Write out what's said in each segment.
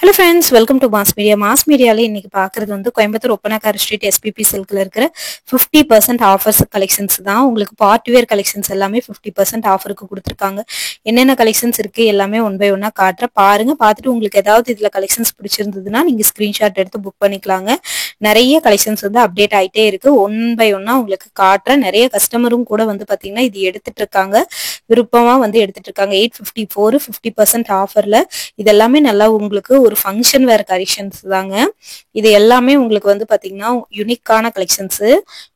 Hello friends, welcome to Mass Media. Mass Media இன்னைக்கு பார்க்கிறது வந்து கோயம்புத்தூர் ஒப்பனக்கார ஸ்ட்ரீட் SPP சில்க்ல இருக்கிற 50% ஆஃபர்ஸ் கலெக்ஷன்ஸ் தான். உங்களுக்கு பார்ட்டி வேர் கலெக்ஷன்ஸ் எல்லாமே 50% ஆஃபருக்கு கொடுத்துருக்காங்க. என்னென்ன கலெக்ஷன்ஸ் இருக்கு எல்லாமே ஒன் பை ஒன்னா காட்டுற பாருங்க. பார்த்துட்டு உங்களுக்கு ஏதாவது இதுல கலெக்ஷன்ஸ் பிடிச்சிருந்ததுன்னா நீங்க ஸ்கிரீன்ஷாட் எடுத்து புக் பண்ணிக்கலாங்க. நிறைய கலெக்ஷன்ஸ் வந்து அப்டேட் ஆயிட்டே இருக்கு. ஒன் பை ஒன்னா உங்களுக்கு காட்டுற நிறைய கஸ்டமரும் கூட வந்து பாத்தீங்கன்னா இது எடுத்துட்டு இருக்காங்க. விருப்பமா வந்து எடுத்துட்டு இருக்காங்க. 854 50% ஆஃபர்ல இது எல்லாமே நல்லா உங்களுக்கு ஒரு ஃபங்க்ஷன் வேர் கலெக்ஷன்ஸ் தாங்க. இது எல்லாமே உங்களுக்கு வந்து பாத்தீங்கன்னா யூனிக்கான கலெக்ஷன்ஸ்.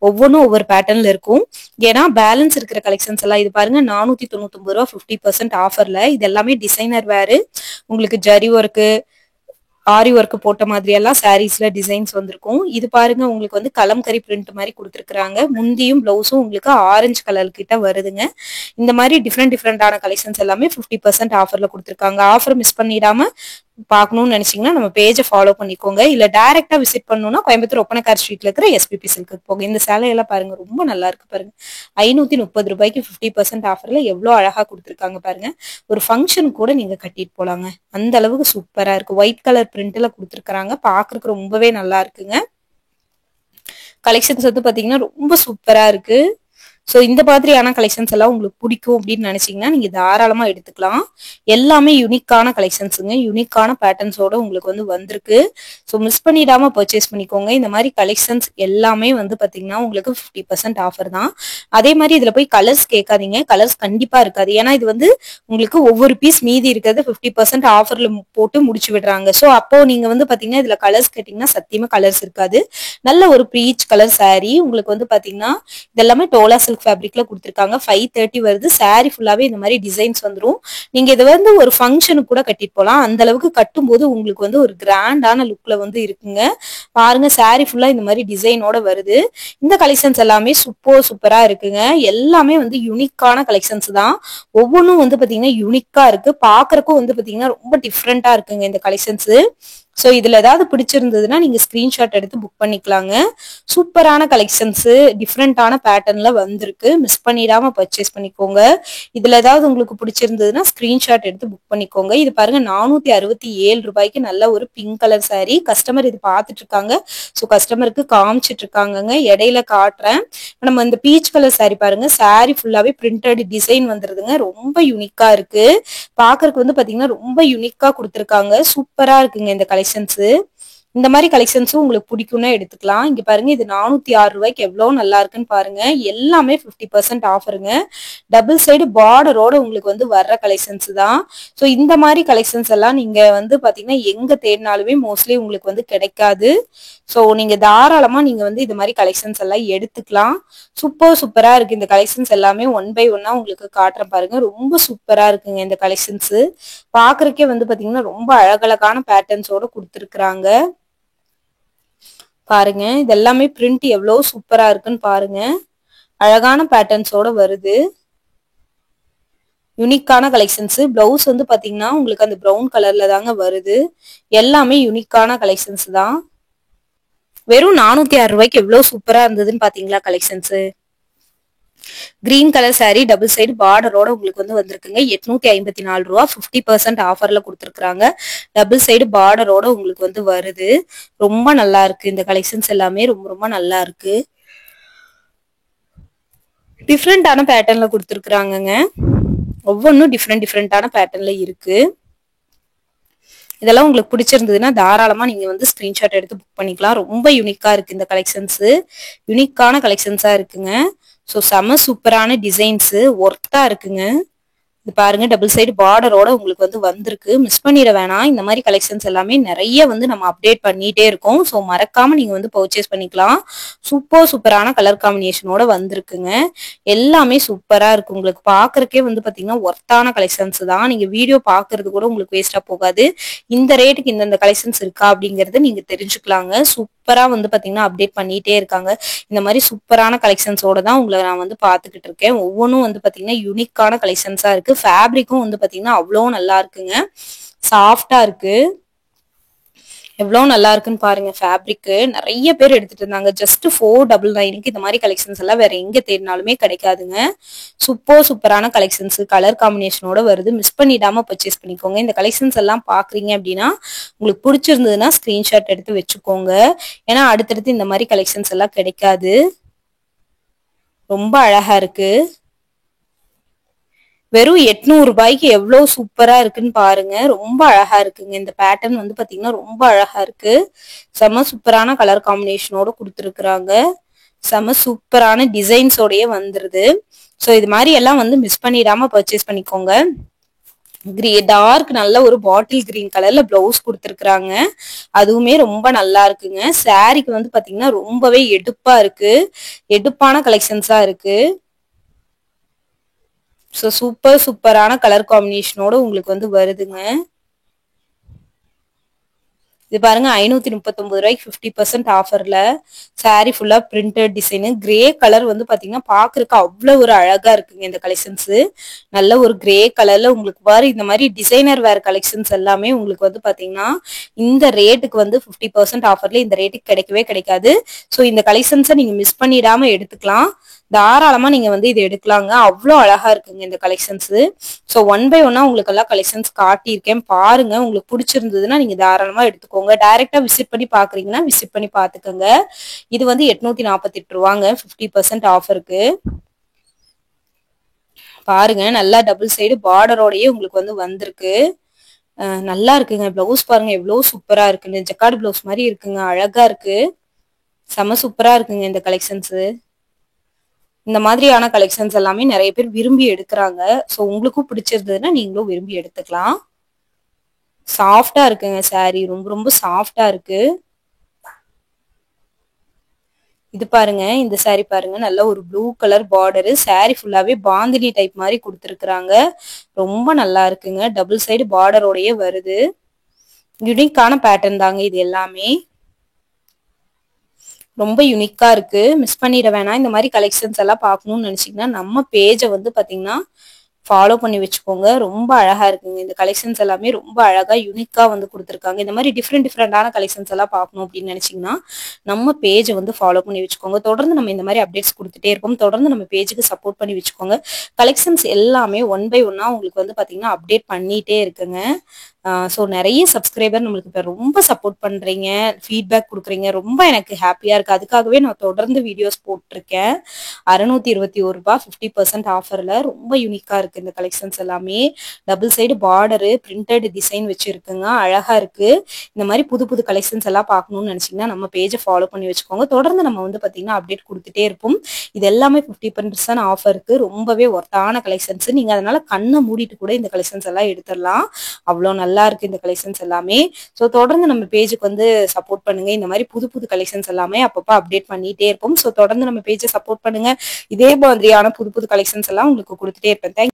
ஒவ்வொன்றும் ஒவ்வொரு பேட்டர்ன்ல இருக்கும். ஏன்னா பேலன்ஸ் இருக்கிற கலெக்ஷன்ஸ் எல்லாம் இது பாருங்க 499 ரூபா 50% ஆஃபர்ல. இது எல்லாமே டிசைனர் வேர். உங்களுக்கு ஜரி ஒர்க்கு ஆரி ஒர்க் போட்ட மாதிரி எல்லாம் சாரீஸ்ல டிசைன்ஸ் வந்திருக்கும். இது பாருங்க உங்களுக்கு வந்து கலம்கரி பிரிண்ட் மாதிரி கொடுத்துருக்காங்க. முந்தியும் பிளவுஸும் உங்களுக்கு ஆரஞ்சு கலர் கிட்ட வருதுங்க. இந்த மாதிரி டிஃப்ரெண்டான கலெக்ஷன்ஸ் எல்லாமே 50% ஆஃபர்ல கொடுத்துருக்காங்க. ஆஃபர் மிஸ் பண்ணிடாம பார்க்கணும்னு நினைச்சீங்கன்னா நம்ம பேஜை ஃபாலோ பண்ணிக்கோங்க. இல்ல டைரக்டா விசிட் பண்ணணும்னா கோயம்புத்தூர் ஒப்பனக்கார் ஸ்ட்ரீட்ல இருக்கிற SPP சில்க்கு போங்க. இந்த சேலையெல்லாம் பாருங்க ரொம்ப நல்லா இருக்கு பாருங்க. 530 ரூபாய்க்கு 50% ஆஃபர்ல எவ்வளவு அழகா கொடுத்துருக்காங்க பாருங்க. ஒரு ஃபங்க்ஷன் கூட நீங்க கட்டிட்டு போலாங்க. அந்த அளவுக்கு சூப்பரா இருக்கு. ஒயிட் கலர் பிரிண்ட்ல கொடுத்துருக்காங்க. பாக்குறதுக்கு ரொம்பவே நல்லா இருக்குங்க. கலெக்ஷன்ஸ் வந்து பாத்தீங்கன்னா ரொம்ப சூப்பரா இருக்கு. ஸோ இந்த மாதிரியான கலெக்ஷன்ஸ் எல்லாம் உங்களுக்கு பிடிக்கும் அப்படின்னு நினைச்சீங்கன்னா நீங்க தாராளமா எடுத்துக்கலாம். எல்லாமே யூனிக்கான கலெக்ஷன்ஸுங்க. யூனிக்கான பேட்டர்ன்ஸோட உங்களுக்கு வந்து வந்திருக்கு. ஸோ மிஸ் பண்ணிடாம பர்ச்சேஸ் பண்ணிக்கோங்க. இந்த மாதிரி கலெக்ஷன்ஸ் எல்லாமே வந்து பாத்தீங்கன்னா உங்களுக்கு 50% ஆஃபர் தான். அதே மாதிரி இதுல போய் கலர்ஸ் கேட்காதீங்க. கலர்ஸ் கண்டிப்பா இருக்காது. ஏன்னா இது வந்து உங்களுக்கு ஒவ்வொரு பீஸ் மீதி இருக்கிறது 50% ஆஃபர்ல போட்டு முடிச்சு விடுறாங்க. ஸோ அப்போ நீங்க வந்து பாத்தீங்கன்னா இதுல கலர்ஸ் கேட்டீங்கன்னா சத்தியமா கலர்ஸ் இருக்காது. நல்ல ஒரு பீச் கலர் சாரீ உங்களுக்கு வந்து பாத்தீங்கன்னா இதெல்லாமே டோலா சில்க் ஃபேப்ரிக்ல கொடுத்துருக்காங்க. 530 வருது. சாரி ஃபுல்லாவே இந்த மாதிரி டிசைன்ஸ் வந்துடும். நீங்க இதை வந்து ஒரு ஃபங்க்ஷனுக்கு கூட கட்டிட்டு போகலாம். அந்த அளவுக்கு கட்டும்போது உங்களுக்கு வந்து ஒரு கிராண்டான லுக்ல வந்து இருக்குங்க. பாருங்க சாரி ஃபுல்லா இந்த மாதிரி டிசைனோட வருது. இந்த கலெக்ஷன்ஸ் எல்லாமே சூப்பரா இருக்குங்க. எல்லாமே வந்து யூனிக்கான கலெக்ஷன்ஸ் தான். ஒவ்வொன்றும் வந்து பாத்தீங்கன்னா யூனிக்கா இருக்கு. பாக்குறக்கும் வந்து பாத்தீங்கன்னா ரொம்ப டிஃப்ரெண்டா இருக்குங்க இந்த கலெக்ஷன்ஸ். ஸோ இதுல ஏதாவது பிடிச்சிருந்ததுன்னா நீங்க ஸ்கிரீன்ஷாட் எடுத்து புக் பண்ணிக்கலாங்க. சூப்பரான கலெக்ஷன்ஸ் டிஃப்ரெண்டான பேட்டர்ன்ல வந்திருக்கு. மிஸ் பண்ணிடாம பர்ச்சேஸ் பண்ணிக்கோங்க. இதுல ஏதாவது உங்களுக்கு பிடிச்சிருந்ததுன்னா ஸ்கிரீன்ஷாட் எடுத்து புக் பண்ணிக்கோங்க. இது பாருங்க 467 ரூபாய்க்கு நல்ல ஒரு பிங்க் கலர் சாரீ. கஸ்டமர் இது பார்த்துட்டு இருக்காங்க. ஸோ கஸ்டமருக்கு காமிச்சிட்டு இருக்காங்க. இடையில காட்டுறேன். நம்ம இந்த பீச் கலர் சாரீ பாருங்க. சாரீ ஃபுல்லாவே பிரிண்டட் டிசைன் வந்துருதுங்க. ரொம்ப யூனிக்கா இருக்கு. பாக்குறதுக்கு வந்து பாத்தீங்கன்னா ரொம்ப யூனிக்கா கொடுத்துருக்காங்க. சூப்பரா இருக்குங்க இந்த கலெக்ஷன்ஸ். இந்த மாதிரி கலெக்ஷன்ஸும் உங்களுக்கு பிடிக்கும்னா எடுத்துக்கலாம். இங்க பாருங்க இது 406 ரூபாய்க்கு எவ்வளவு நல்லா இருக்குன்னு பாருங்க. எல்லாமே 50% ஆஃபருங்க. டபுள் சைடு பார்டரோட உங்களுக்கு வந்து வர்ற கலெக்ஷன்ஸ் தான். ஸோ இந்த மாதிரி கலெக்ஷன்ஸ் எல்லாம் நீங்க வந்து பாத்தீங்கன்னா எங்க தேடினாலுமே மோஸ்ட்லி உங்களுக்கு வந்து கிடைக்காது. ஸோ நீங்க தாராளமா நீங்க வந்து இது மாதிரி கலெக்ஷன்ஸ் எல்லாம் எடுத்துக்கலாம். சூப்பரா இருக்கு. இந்த கலெக்ஷன்ஸ் எல்லாமே ஒன் பை ஒன்னா உங்களுக்கு காட்டுறேன் பாருங்க. ரொம்ப சூப்பரா இருக்குங்க இந்த கலெக்ஷன்ஸ். பாக்குறதுக்கே வந்து பாத்தீங்கன்னா ரொம்ப அழகழகான பேட்டர்ன்ஸோட கொடுத்துருக்காங்க. பாருங்க இது எல்லாமே பிரிண்ட் எவ்வளவு சூப்பரா இருக்குன்னு பாருங்க. அழகான பேட்டர்ன்ஸோட வருது. யூனிக்கான கலெக்ஷன்ஸ். பிளவுஸ் வந்து பாத்தீங்கன்னா உங்களுக்கு அந்த பிரவுன் கலர்ல தாங்க வருது. எல்லாமே யூனிக்கான கலெக்ஷன்ஸ் தான். வெறும் 406 ரூபாய்க்கு எவ்வளவு சூப்பரா இருந்ததுன்னு பாத்தீங்களா collections. Green colour sari double side பார்டரோட உங்களுக்கு வந்து வந்திருக்குங்க. 854 ரூபா 50% ஆஃபர்ல கொடுத்துருக்காங்க. டபுள் சைடு பார்டரோட உங்களுக்கு வந்து வருது. ரொம்ப நல்லா இருக்கு. இந்த கலெக்ஷன்ஸ் எல்லாமே ரொம்ப நல்லா இருக்கு. டிஃப்ரெண்டான பேட்டர்ன்ல கொடுத்துருக்காங்க. ஒவ்வொன்றும் டிஃப்ரெண்டான பேட்டர்ன்ல இருக்கு. இதெல்லாம் உங்களுக்கு பிடிச்சிருந்ததுன்னா தாராளமா நீங்க வந்து ஸ்கிரீன்ஷாட் எடுத்து புக் பண்ணிக்கலாம். ரொம்ப யூனிக்கா இருக்கு இந்த கலெக்ஷன்ஸ். யூனிக்கான கலெக்ஷன்ஸா இருக்குங்க. ஸோ செம சூப்பரான டிசைன்ஸ் ஒர்த்தா இருக்குங்க. இது பாருங்க டபுள் சைடு பார்டரோட உங்களுக்கு வந்து வந்திருக்கு. மிஸ் பண்ணிட வேணாம். இந்த மாதிரி கலெக்ஷன்ஸ் எல்லாமே நிறைய வந்து நம்ம அப்டேட் பண்ணிட்டே இருக்கோம். ஸோ மறக்காம நீங்க வந்து பர்ச்சேஸ் பண்ணிக்கலாம். சூப்பரான கலர் காம்பினேஷனோட வந்திருக்குங்க. எல்லாமே சூப்பரா இருக்கு. உங்களுக்கு பாக்குறதுக்கே வந்து பாத்தீங்கன்னா ஒர்த்தான கலெக்ஷன்ஸ் தான். நீங்க வீடியோ பாக்குறது கூட உங்களுக்கு வேஸ்டா போகாது. இந்த ரேட்டுக்கு இந்த கலெக்ஷன்ஸ் இருக்கா அப்படிங்கறத நீங்க தெரிஞ்சுக்கலாங்க. சூப்பரா வந்து பாத்தீங்கன்னா அப்டேட் பண்ணிட்டே இருக்காங்க. இந்த மாதிரி சூப்பரான கலெக்ஷன்ஸோட தான் உங்களை நான் வந்து பாத்துக்கிட்டு இருக்கேன். ஒவ்வொன்றும் வந்து பாத்தீங்கன்னா யூனிக்கான கலெக்ஷன்ஸா இருக்கு. ஃபேப்ரிக்கும் வந்து பாத்தீங்கன்னா அவ்வளோ நல்லா இருக்குங்க. சாஃப்டா இருக்கு. எவ்வளவு நல்லா இருக்குன்னு பாருங்க. ஃபேப்ரிக் நிறைய பேர் எடுத்துட்டு இருந்தாங்க. ஜஸ்ட் 499க்கு இந்த மாதிரி கலெக்ஷன்ஸ் எல்லாம் வேற எங்க தேடினாலுமே கிடைக்காதுங்க. சூப்பரான கலெக்ஷன்ஸ் கலர் காம்பினேஷனோட வருது. மிஸ் பண்ணிடாம பர்ச்சேஸ் பண்ணிக்கோங்க. இந்த கலெக்ஷன்ஸ் எல்லாம் பாக்குறீங்க அப்படின்னா உங்களுக்கு பிடிச்சிருந்ததுன்னா ஸ்கிரீன்ஷாட் எடுத்து வச்சுக்கோங்க. ஏன்னா அடுத்தடுத்து இந்த மாதிரி கலெக்ஷன்ஸ் எல்லாம் கிடைக்காது. ரொம்ப அழகா இருக்கு. வெறும் 800 ரூபாய்க்கு எவ்வளவு சூப்பரா இருக்குன்னு பாருங்க. ரொம்ப அழகா இருக்குங்க. இந்த பேட்டர்ன் வந்து பாத்தீங்கன்னா ரொம்ப அழகா இருக்கு. செம சூப்பரான கலர் காம்பினேஷனோட கொடுத்துருக்குறாங்க. செம சூப்பரான டிசைன்ஸோடய வந்துருது. ஸோ இது மாதிரி எல்லாம் வந்து மிஸ் பண்ணிடாம பர்ச்சேஸ் பண்ணிக்கோங்க. டார்க் நல்ல ஒரு பாட்டில் கிரீன் கலர்ல பிளவுஸ் கொடுத்துருக்குறாங்க. அதுவுமே ரொம்ப நல்லா இருக்குங்க. சாரிக்கு வந்து பாத்தீங்கன்னா ரொம்பவே எடுப்பா இருக்கு. எடுப்பான கலெக்ஷன்ஸா இருக்கு. ஸோ சூப்பரான கலர் காம்பினேஷனோட உங்களுக்கு வந்து வருதுங்க. இது பாருங்க 539 ரூபாய்க்கு 50% ஆஃபர்ல சாரி ஃபுல்லா பிரிண்டட் டிசைனு. கிரே கலர் வந்து பாத்தீங்கன்னா பாக்குறதுக்கு அவ்வளவு ஒரு அழகா இருக்குங்க. இந்த கலெக்ஷன்ஸ் நல்ல ஒரு கிரே கலர்ல உங்களுக்கு பாரு. இந்த மாதிரி டிசைனர் வேர் கலெக்ஷன்ஸ் எல்லாமே உங்களுக்கு வந்து பாத்தீங்கன்னா இந்த ரேட்டுக்கு வந்து 50% ஆஃபர்ல இந்த ரேட்டுக்கு கிடைக்கவே கிடைக்காது. ஸோ இந்த கலெக்ஷன்ஸை நீங்க மிஸ் பண்ணிடாம எடுத்துக்கலாம். தாராளமா நீங்க வந்து இது எடுக்கலாங்க. அவ்வளோ அழகா இருக்குங்க இந்த கலெக்ஷன்ஸ். ஸோ 1 by 1 உங்களுக்கு எல்லாம் கலெக்ஷன்ஸ் காட்டியிருக்கேன் பாருங்க. உங்களுக்கு பிடிச்சிருந்ததுன்னா நீங்க தாராளமா எடுத்துக்கோங்க. டைரக்டா விசிட் பண்ணி பாக்குறீங்கன்னா விசிட் பண்ணி பாத்துக்கோங்க. இது வந்து 848 ரூபாங்க 50% ஆஃபருக்கு. பாருங்க நல்லா டபுள் சைடு பார்டரோடயே உங்களுக்கு வந்து வந்திருக்கு. நல்லா இருக்குங்க. பிளவுஸ் பாருங்க எவ்வளவு சூப்பரா இருக்குன்னு. ஜக்கார்டு பிளவுஸ் மாதிரி இருக்குங்க. அழகா இருக்கு. செம சூப்பரா இருக்குங்க இந்த கலெக்ஷன்ஸ். இந்த மாதிரியான கலெக்ஷன்ஸ் எல்லாமே நிறைய பேர் விரும்பி எடுக்கிறாங்க. ஸோ உங்களுக்கும் பிடிச்சிருந்ததுன்னா நீங்களும் விரும்பி எடுத்துக்கலாம். சாஃப்டா இருக்குங்க சாரி. ரொம்ப சாஃப்டா இருக்கு. இது பாருங்க இந்த சாரி பாருங்க. நல்ல ஒரு ப்ளூ கலர் பார்டரு. சாரி ஃபுல்லாவே பாந்தினி டைப் மாதிரி கொடுத்துருக்குறாங்க. ரொம்ப நல்லா இருக்குங்க. டபுள் சைடு பார்டரோடயே வருது. யூனிக்கான பேட்டர்ன் தாங்க இது எல்லாமே. ரொம்ப யூனிக்கா இருக்கு. மிஸ் பண்ணிட வேணாம். இந்த மாதிரி கலெக்ஷன்ஸ் எல்லாம் பார்க்கணும்னு நினைச்சீங்கன்னா நம்ம பேஜை வந்து பாத்தீங்கன்னா ஃபாலோ பண்ணி வச்சுக்கோங்க. ரொம்ப அழகா இருக்குங்க. இந்த கலெக்ஷன்ஸ் எல்லாமே ரொம்ப அழகா யூனிக்கா வந்து கொடுத்துருக்காங்க. இந்த மாதிரி டிஃப்ரெண்டான கலெக்ஷன்ஸ் எல்லாம் பார்க்கணும் அப்படின்னு நினைச்சீங்கன்னா நம்ம பேஜை வந்து ஃபாலோ பண்ணி வச்சுக்கோங்க. தொடர்ந்து நம்ம இந்த மாதிரி அப்டேட்ஸ் கொடுத்துட்டே இருப்போம். தொடர்ந்து நம்ம பேஜுக்கு சப்போர்ட் பண்ணி வச்சுக்கோங்க. கலெக்ஷன்ஸ் எல்லாமே 1 by 1 உங்களுக்கு வந்து பாத்தீங்கன்னா அப்டேட் பண்ணிட்டே இருக்குங்க. ஸோ நிறைய சப்ஸ்கிரைபர் நம்மளுக்கு இப்போ ரொம்ப சப்போர்ட் பண்றீங்க, ஃபீட்பேக் கொடுக்குறீங்க. ரொம்ப எனக்கு ஹாப்பியா இருக்கு. அதுக்காகவே நான் தொடர்ந்து வீடியோஸ் போட்டிருக்கேன். 621 ரூபாய் 50% ஆஃபர்ல ரொம்ப யூனிக்கா இருக்கு இந்த கலெக்ஷன்ஸ் எல்லாமே. Double side border printed design வச்சிருக்குங்க. அழகா இருக்கு. இந்த மாதிரி புது கலெக்ஷன்ஸ் எல்லாம் பார்க்கணும்னு நினைச்சீங்கன்னா நம்ம பேஜை ஃபாலோ பண்ணி வச்சுக்கோங்க. தொடர்ந்து நம்ம வந்து பாத்தீங்கன்னா அப்டேட் கொடுத்துட்டே இருப்போம். இது எல்லாமே 50% ஆஃபருக்கு ரொம்பவே ஒர்த்தான கலெக்ஷன்ஸ். நீங்க அதனால கண்ணை மூடிட்டு கூட இந்த கலெக்ஷன்ஸ் எல்லாம் எடுத்துடலாம். அவ்வளோ நல்லா இருக்கு இந்த கலெக்ஷன்ஸ் எல்லாமே. ஸோ தொடர்ந்து நம்ம பேஜுக்கு வந்து சப்போர்ட் பண்ணுங்க. இந்த மாதிரி புது கலெக்ஷன்ஸ் எல்லாமே அப்பப்போ அப்டேட் பண்ணிட்டே இருப்போம். ஸோ தொடர்ந்து நம்ம பேஜை சப்போர்ட் பண்ணுங்க. இதே மாதிரியான புது கலெக்ஷன்ஸ் எல்லாம் உங்களுக்கு கொடுத்துட்டே இருப்பேன்.